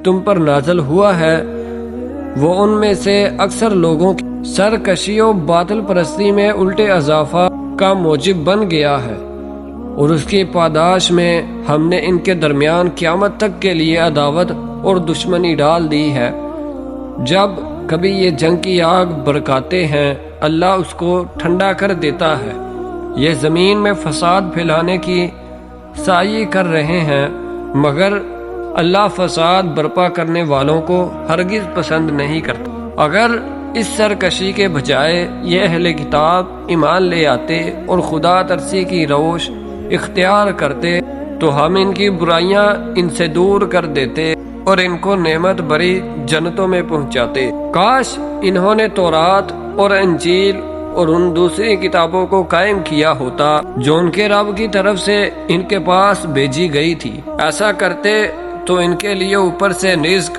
تم پر نازل ہوا ہے وہ ان میں سے اکثر لوگوں کی سرکشی و باطل پرستی میں الٹے اضافہ کا موجب بن گیا ہے، اور اس کی پاداش میں ہم نے ان کے درمیان قیامت تک کے لیے عداوت اور دشمنی ڈال دی ہے۔ جب کبھی یہ جنگ کی آگ بھڑکاتے ہیں اللہ اس کو ٹھنڈا کر دیتا ہے۔ یہ زمین میں فساد پھیلانے کی سعی کر رہے ہیں، مگر اللہ فساد برپا کرنے والوں کو ہرگز پسند نہیں کرتا۔ اگر اس سرکشی کے بجائے یہ اہل کتاب ایمان لے آتے اور خدا ترسی کی روش اختیار کرتے تو ہم ان کی برائیاں ان سے دور کر دیتے اور ان کو نعمت بری جنتوں میں پہنچاتے۔ کاش انہوں نے تورات اور انجیل اور ان دوسری کتابوں کو قائم کیا ہوتا جو ان کے رب کی طرف سے ان کے پاس بھیجی گئی تھی۔ ایسا کرتے تو ان کے لیے اوپر سے رزق